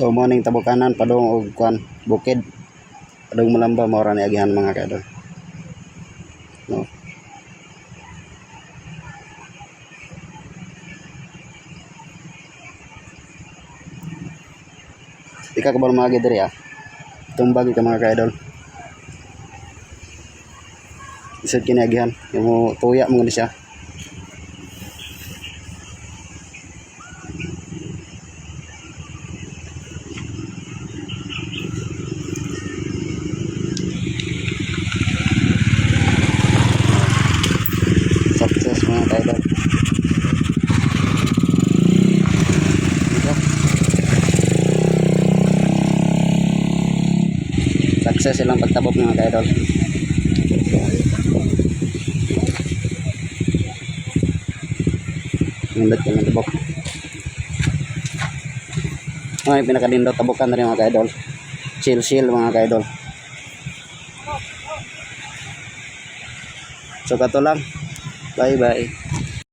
So morning tabukanan padung og kwan bukid. Padung Mulamba mao ra ni agihan mga kaidol. No. Ika kabal mga diri ah. Tumbag ka mga kaidol. Isod kini agihan, yung tuya mo ni siya. Success mga kaidol. Success silang pagtabok mga kaidol. Nindot ko ng tabok. Ay, pinakadindot tabokan na rin mga kaidol. Chill mga kaidol. So kato lang. Bye bye.